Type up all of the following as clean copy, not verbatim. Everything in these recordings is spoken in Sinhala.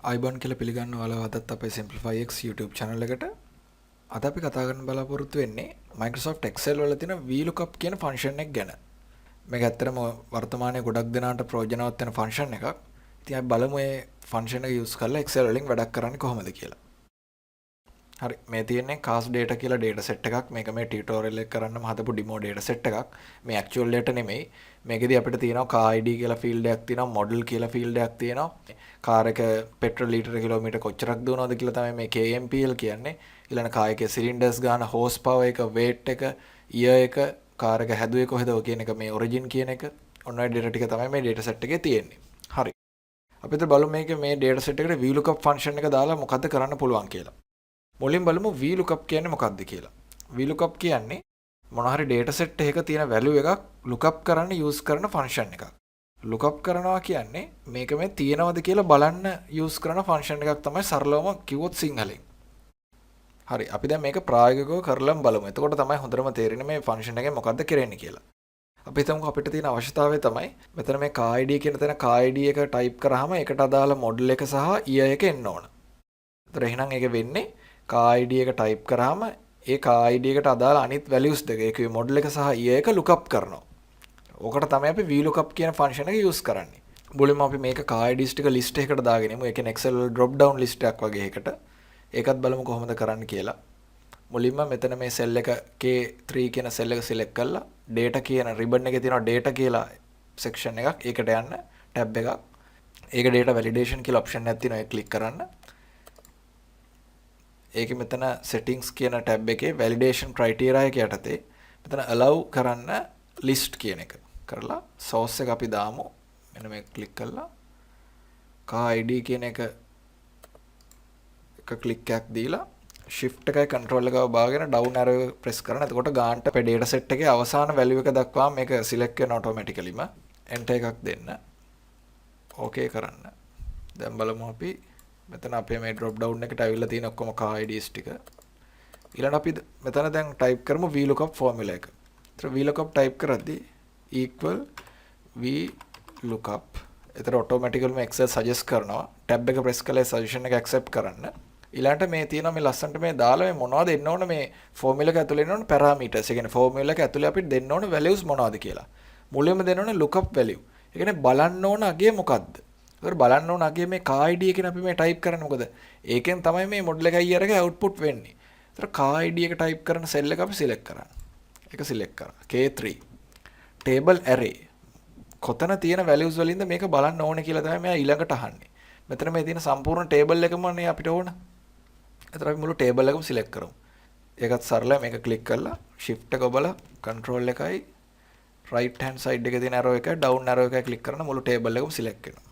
අයිබෝන් කියලා පිළිගන්න ඔයාලව අදත් අපේ Simplify X YouTube channel එකට අද අපි කතා කරන්න බලාපොරොත්තු වෙන්නේ Microsoft Excel වල තියෙන VLOOKUP කියන function එක ගැන. මේක ඇත්තටම වර්තමානයේ ගොඩක් දෙනාට ප්‍රයෝජනවත් වෙන function එකක්. ඉතින් අපි බලමු මේ function එක use කරලා Excel වලින් වැඩක් කරන්නේ කොහොමද කියලා. හරි මේ තියෙන්නේ cast data කියලා data set එකක්. මේක මේ tutorial එක කරන්නම හදපු demo data set එකක්. මේ actual data නෙමෙයි. මේකෙදි අපිට තියෙනවා car ID කියලා field එකක් තියෙනවා, model කියලා field එකක් තියෙනවා. කාර් එක පෙට්‍රල් ලීටර කිලෝමීටර් කොච්චරක් දුවනවද කියලා තමයි මේ KMPL කියන්නේ. ඊළඟ කාර් එකේ සිලින්ඩර්ස් ගාන, හෝස් පවර් එක, weight එක, year එක, කාර් එක හැදුවේ කොහෙද ඔය කියන එක මේ origin කියන එක. ඔන්න ඔය data ටික තමයි මේ data set එකේ තියෙන්නේ. හරි. අපි හිත බලමු මේක මේ data set එකට VLOOKUP function එක දාලා මොකද්ද කරන්න පුළුවන් කියලා. මුලින් බලමු VLOOKUP කියන්නේ මොකක්ද කියලා. VLOOKUP කියන්නේ මොන හරි data set එකක තියෙන value එකක් lookup කරන්න use කරන function එකක්. lookup කරනවා කියන්නේ මේක මේ තියෙනවද කියලා බලන්න use කරන function එකක් තමයි සරලවම කිව්වොත් සිංහලෙන්. හරි අපි දැන් මේක ප්‍රායෝගිකව කරලම බලමු. එතකොට තමයි හොඳටම තේරෙන්නේ මේ function එකෙන් මොකද්ද කරන්නේ කියලා. අපි හිතමු අපිට තියෙන අවශ්‍යතාවය තමයි මෙතන මේ car ID කියන තැන car ID එක type කරාම ඒකට අදාළ model එක සහ year එක එන්න ඕන. ඒතර එහෙනම් ඒක වෙන්නේ car ID එක type කරාම ඒ car ID එකට අදාළ අනිත් values දෙක ඒකේ model එක සහ year එක lookup කරනවා. ඕකට තමයි අපි VLOOKUP කියන function එක use කරන්නේ. මුලින්ම අපි මේක car IDs ටික list එකකට දාගෙන ඉමු. ඒ කියන්නේ Excel වල drop down list එකක් වගේ එකකට. ඒකත් බලමු කොහොමද කරන්න කියලා. මුලින්ම මෙතන මේ cell එක K3 කියන cell එක select කරලා data කියන ribbon එකේ තියෙනවා data කියලා section එකක්. ඒකට යන්න tab එකක්. ඒක data validation කියලා option එකක් තියෙනවා. ඒක click කරන්න. ඒකේ මෙතන settings කියන tab එකේ validation criteria එක යටතේ මෙතන allow කරන්න list කියන එක කරලා source එක අපි දාමු. මෙන්න මේක click කරලා car ID කියන එක click එකක් දීලා shift එකයි control එකව බාගෙන down arrow එක press කරන. එතකොට ගානට අපේ data set එකේ අවසාන value එක දක්වාම මේක select වෙන automaticallyම enter එකක් දෙන්න. okay කරන්න. දැන් බලමු අපි මෙතන අපේ මේ drop down එකට අවිල්ලා තියෙන ඔක්කොම car IDs ටික. ඊළඟ අපි මෙතන දැන් type කරමු VLOOKUP formula එක. ඒතර VLOOKUP type කරද්දී equal VLOOKUP. ඒතර automatically මේ Excel suggest කරනවා. tab එක press කරලා suggestion එක accept කරන්න. ඊළඟට මේ තියෙනවා මේ ලස්සන්ට මේ දාලා මේ මොනවද එන්න ඕන මේ formula එක ඇතුලේ එන්න ඕන parameters. ඒ කියන්නේ formula එක ඇතුලේ අපිට දෙන්න ඕන values මොනවද කියලා. මුලින්ම දෙන්න ඕන lookup value. ඒ කියන්නේ බලන්න ඕන අගේ මොකද්ද? ඒතර බලන්න ඕන අගේ මේ car ID එකෙන් අපි මේ type කරන්නේ මොකද? ඒකෙන් තමයි මේ model එකයි year එකයි output වෙන්නේ. ඒතර car ID එක type කරන cell එක අපි select කරන්න. ඒක select කරා. K3 table array කොතන තියෙන values වලින්ද මේක බලන්න ඕනේ කියලා තමයි මෙයා ඊළඟට අහන්නේ. මෙතන මේ තියෙන සම්පූර්ණ table එකම නේ අපිට ඕන. ඒතර අපි මුළු table එකම select කරමු. ඒකත් සරලයි මේක click කරලා shift එක ඔබලා control එකයි right hand side එකේ තියෙන arrow එකයි down arrow එකයි click කරන මුළු table එකම select වෙනවා.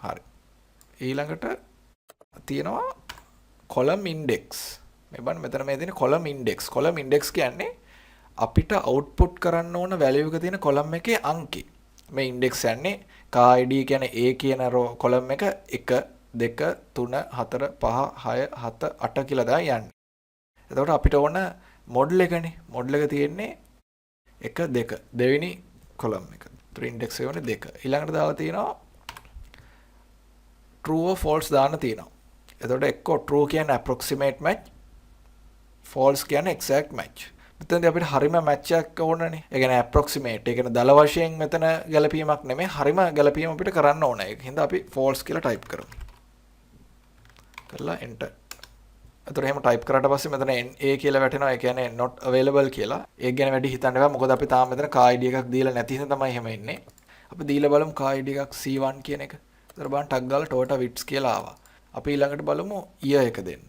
හරි. ඊළඟට තියෙනවා column index. මේ බලන්න මෙතන මේ තියෙන column index. column index කියන්නේ අපිට output කරන්න ඕන value එක තියෙන column එකේ අංකය. මේ index යන්නේ car ID කියන්නේ A කියන column එක 1 2 3 4 5 6 7 8 කියලා දා යන්නේ. එතකොට අපිට ඕන model එකනේ. model එක තියෙන්නේ 1 2 දෙවෙනි column එක. ඒතර index එක වෙන්නේ 2. ඊළඟට දාලා තියෙනවා true or false දාන්න තියෙනවා. එතකොට එක්ක true කියන්නේ approximate match, false කියන්නේ exact match. මෙතනදී අපිට හරිම match එකක් ඕනනේ. ඒ කියන්නේ approximate. ඒ කියන්නේ දල වශයෙන් මෙතන ගැලපීමක් නෙමෙයි. හරිම ගැලපීම අපිට කරන්න ඕන. ඒක හින්දා අපි false කියලා type කරමු. කරලා enter. එතකොට එහෙම type කරාට පස්සේ මෙතන NA කියලා වැටෙනවා. ඒ කියන්නේ not available කියලා. ඒක ගැන වැඩි හිතන්න එපා. මොකද අපි තාම මෙතන car ID එකක් දීලා නැති හින්දා තමයි එහෙම එන්නේ. අපි දීලා බලමු car ID එකක් C1 කියන එක. එතකොට බලන්න ටග් ගාලා Toyota Vitz කියලා ආවා. අපි ඊළඟට බලමු year එක දෙන්න.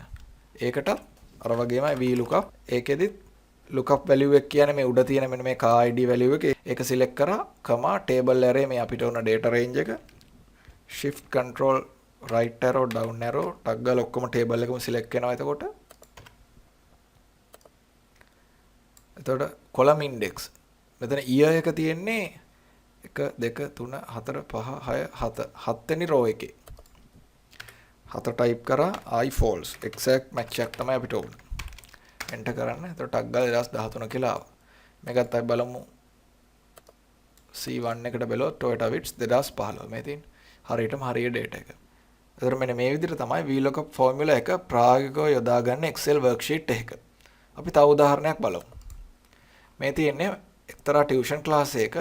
ඒකට අර වගේමයි VLOOKUP. ඒකෙදිත් lookup value එක කියන්නේ මේ උඩ තියෙන මෙන්න මේ car ID value එක ඒක select කරා comma table array මේ අපිට ඕන data range එක shift control right arrow down arrow tag ගාලා ඔක්කොම table එකම select වෙනවා එතකොට column index මෙතන year එක තියෙන්නේ 1 2 3 4 5 6 7 7 වෙනි row එකේ 7 type කරා I false exact match එකක් තමයි අපිට ඕන enter කරන්න. එතකොට ටග් ගාලා 2013 කියලා ආවා. මේකත් අපි බලමු. C1 එකට බැලුවොත් Toyota Vitz 2015 මේ තියෙන. හරියටම හරිය data එක. එතකොට මෙන්න මේ විදිහට තමයි VLOOKUP ෆෝමියුලා එක ප්‍රායෝගිකව යොදා ගන්න Excel worksheet එකක. අපි තව උදාහරණයක් බලමු. මේ තියෙන්නේ එක්තරා ටියුෂන් ක්ලාස් එකක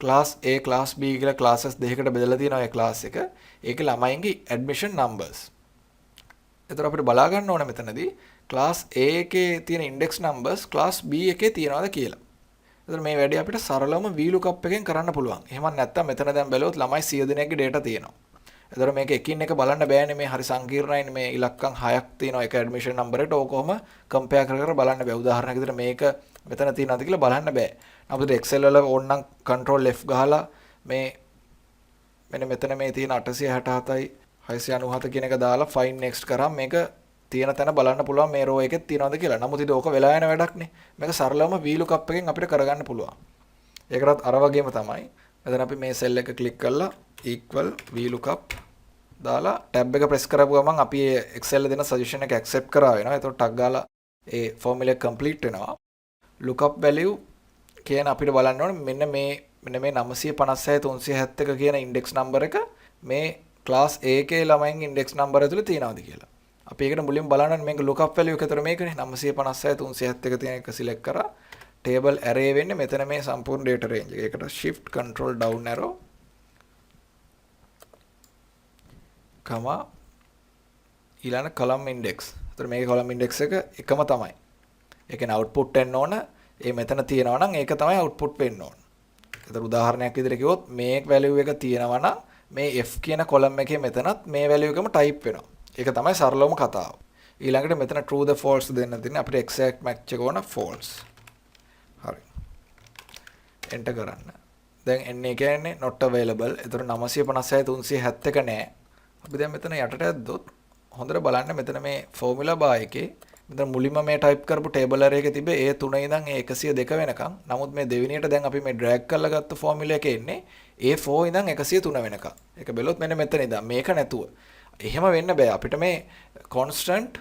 ක්ලාස් A ක්ලාස් B කියලා ක්ලාසස් දෙකකට බෙදලා තියෙනවා ඒ ක්ලාස් එක. ඒකේ ළමයින්ගේ ඇඩ්මිෂන් නම්බර්ස්. එතකොට අපිට බලා ගන්න ඕනේ මෙතනදී ක්ලාස් A එකේ තියෙන ඉන්ඩෙක්ස් නම්බර්ස් ක්ලාස් B එකේ තියනවාද කියලා. එතකොට මේ වැඩේ අපිට සරලවම VLOOKUP එකෙන් කරන්න පුළුවන්. එහෙම නැත්නම් මෙතන දැන් බැලුවොත් ළමයි 100 දෙනෙක්ගේ data තියෙනවා. එතකොට මේක එකින් එක බලන්න බෑනේ මේ හරි සංකීර්ණයිනේ මේ ඉලක්කම් 6ක් තියෙනවා එක ඇඩ්මිෂන් නම්බර් එකට ඕක කොහොම කම්පෙයාර් කර කර බලන්න බෑ. උදාහරණයක් විදිහට මේක මෙතන තියෙනවද කියලා බලන්න බෑ. අපිට Excel වල ඕනනම් control F ගහලා මේ මෙන්න මෙතන මේ තියෙන 867යි 697 කියන එක දාලා find next කරාම මේක තියෙන තැන බලන්න පුළුවන් මේ row එකෙත් තියෙනවද කියලා. නමුත් ඉතින් ඕක වෙලා යන වැඩක් නේ. මේක සරලවම VLOOKUP එකෙන් අපිට කරගන්න පුළුවන්. ඒකටත් අර වගේම තමයි. මෙතන අපි මේ cell එක click කරලා equal VLOOKUP දාලා tab එක press කරපු ගමන් අපි Excel දෙන suggestion එක accept කරා වෙනවා. එතකොට ටක් ගාලා ඒ formula එක complete වෙනවා. lookup value කියන අපිට බලන්න ඕනේ මෙන්න මේ 956 371 කියන index number එක මේ class A එකේ ළමයින්ගේ index number ඇතුලේ තියෙනවද කියලා. අපි ඒකට මුලින්ම බලන්න ඕනේ මේක lookup value එක ඇතර මේකනේ 956 371 තියෙන එක select කරා table array වෙන්නේ මෙතන මේ සම්පූර්ණ data range එක. ඒකට shift control down arrow comma ඊළඟ column index. ඒතර මේකේ column index එක එකම තමයි. ඒ කියන්නේ output එන්න ඕන. ඒ මෙතන තියෙනවා නම් ඒක තමයි output වෙන්න ඕන. ඒතර උදාහරණයක් විදිහට කිව්වොත් මේ value එක තියෙනවා නම් මේ F කියන column එකේ මෙතනත් මේ value එකම type වෙනවා. ඒක තමයි සරලවම කතාව. ඊළඟට මෙතන true the false දෙන්න තියෙන්නේ අපිට exact match එක ඕන false. හරි. enter කරන්න. දැන් එන්නේ කියන්නේ not available. ඒතර 956 371 නෑ. අපි දැන් මෙතන යටට ඇද්දොත් හොඳට බලන්න මෙතන මේ formula bar එකේ මෙතන මුලින්ම මේ type කරපු table array එකේ තිබේ A3 ඉඳන් A102 වෙනකම්. නමුත් මේ දෙවෙනියට දැන් අපි මේ drag කරලා ගත්ත formula එකේ ඉන්නේ A4 ඉඳන් 103 වෙනකම්. ඒක බැලුවොත් මෙන්න මෙතන ඉඳන් මේක නැතුව. එහෙම වෙන්න බෑ. අපිට මේ constant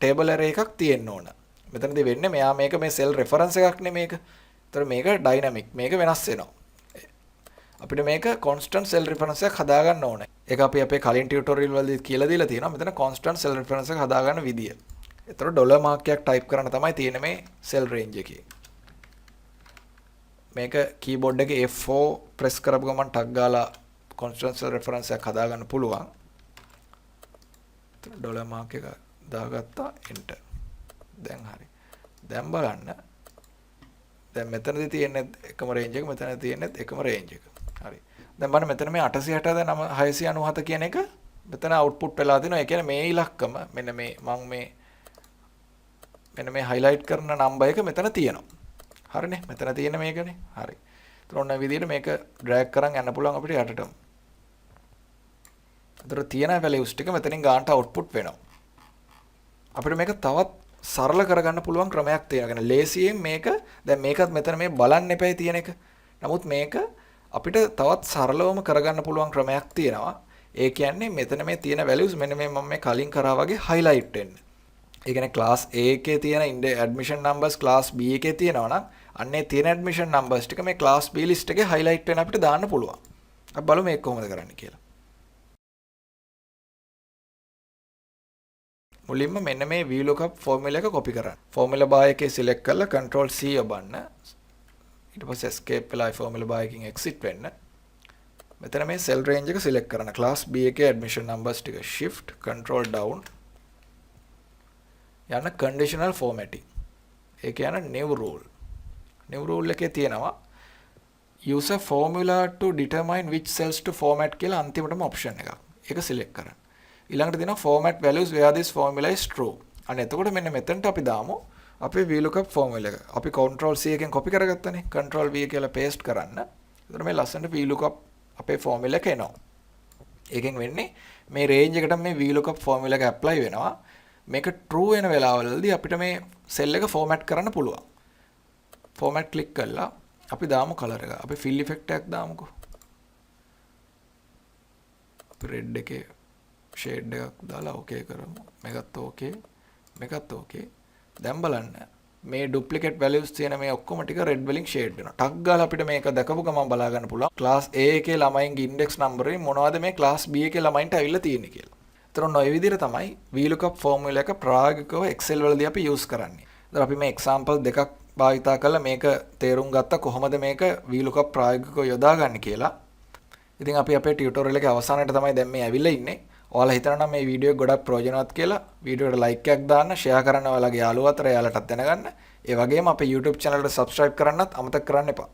table array එකක් තියෙන්න ඕන. මෙතනදී වෙන්නේ මෙයා මේක මේ cell reference එකක් නේ මේක. ඒතර මේක dynamic. මේක වෙනස් වෙනවා. අපිට මේක constant cell reference එකක් හදාගන්න ඕනේ. ඒක අපි අපේ කලින් tutorial වලදී කියලා දීලා තියෙනවා. මෙතන constant cell reference එක හදාගන්න විදිය. ඒතර ඩොලර් මාක් එකක් type කරන්න තමයි තියෙන්නේ මේ cell range එකේ. මේක keyboard එකේ F4 press කරපු ගමන් ටක් ගාලා constant cell reference එකක් හදාගන්න පුළුවන්. ඩොලර් මාක් එක දාගත්තා enter. දැන් හරි. දැන් බලන්න. දැන් මෙතනදී තියෙන්නේ එකම range එක මෙතන තියෙන්නේ එකම range එක. හරි. දැන් බලන්න මෙතන මේ 860 697 කියන එක මෙතන output වෙලා තිනවා. ඒ කියන්නේ මේ ඉලක්කම මෙන්න මේ highlight කරන number එක මෙතන තියෙනවා. හරිනේ. මෙතන තියෙන මේකනේ. හරි. ඒතර ඔන්න විදිහට මේක drag කරන් යන්න පුළුවන් අපිට යටටම. ඒතර තියෙන values ටික මෙතනින් ගන්නට output වෙනවා. අපිට මේක තවත් සරල කරගන්න පුළුවන් ක්‍රමයක් තියෙනවා. يعني ලේසියෙන් මේක දැන් මේකත් මෙතන මේ බලන්න එපයි තියෙන එක. නමුත් මේක අපිට තවත් සරලවම කරගන්න පුළුවන් ක්‍රමයක් තියෙනවා. ඒ කියන්නේ මෙතන මේ තියෙන values මෙන්න මේ මම මේ කලින් කරා වගේ highlight වෙන්න. ඒ කියන්නේ class A එකේ තියෙන admission numbers class B එකේ තියෙනවා නම් අන්නේ තියෙන admission numbers ටික මේ class B list එකේ highlight වෙන අපිට දාන්න පුළුවන්. අපි බලමු මේක කොහොමද කරන්නේ කියලා. මුලින්ම මෙන්න මේ VLOOKUP formula එක copy කරන්න. formula bar එකේ select කරලා control C ඔබන්න. ඊට පස්සේ escape වෙලා formula bar එකකින් exit වෙන්න. මෙතන මේ cell range එක select කරන්න. class B එකේ admission numbers ටික shift control down යන conditional formatting. ඒ කියන්නේ new rule. new rule එකේ තියෙනවා use a formula to determine which cells to format කියලා අන්තිමටම option එකක්. ඒක select කරන්න. ඊළඟට දෙනවා format values where this formula is true. අන්න එතකොට මෙන්න මෙතනට අපි දාමු අපේ VLOOKUP formula එක. අපි control C එකෙන් copy කරගත්තනේ. control V කියලා paste කරන්න. එතකොට මේ ලස්සනට VLOOKUP අපේ formula එක එනවා. ඒකෙන් වෙන්නේ මේ range එකට මේ VLOOKUP formula එක apply වෙනවා. මේක true වෙන වෙලාවවලදී අපිට මේ cell එක format කරන්න පුළුවන්. format click කරලා අපි දාමු color එක. අපි fill effect එකක් දාමුකෝ. අපි red එකේ shade එකක් දාලා okay කරමු. මේකත් okay. මේකත් okay. දැන් බලන්න මේ duplicate values තියෙන මේ ඔක්කොම ටික red වලින් shade වෙනවා. ටක් ගාලා අපිට මේක දැකපු ගමන් බලා ගන්න පුළුවන් class A එකේ ළමයින්ගේ index number එකේ මොනවද මේ class B එකේ ළමයින්ට ඇවිල්ලා තියෙන්නේ කියලා. ඒතර ඔය විදිහට තමයි VLOOKUP ෆෝමියුලා එක ප්‍රායෝගිකව Excel වලදී අපි යූස් කරන්නේ. ඒතර අපි මේ එක්සැම්පල් දෙකක් භාවිතා කරලා මේක තේරුම් ගත්තා කොහොමද මේක VLOOKUP ප්‍රායෝගිකව යොදාගන්නේ කියලා. ඉතින් අපි අපේ ටියුටෝරියල් එකේ අවසානයේ තමයි දැන් මේ ඇවිල්ලා ඉන්නේ. ඔයාලා හිතනවා මේ වීඩියෝ එක ගොඩක් ප්‍රයෝජනවත් කියලා වීඩියෝට ලයික් එකක් දාන්න, ෂෙයා කරන්න ඔයාලගේ යාළුවෝ අතර එයාලටත් දැනගන්න. ඒ වගේම අපේ YouTube channel එකට subscribe කරන්නත් අමතක කරන්න එපා.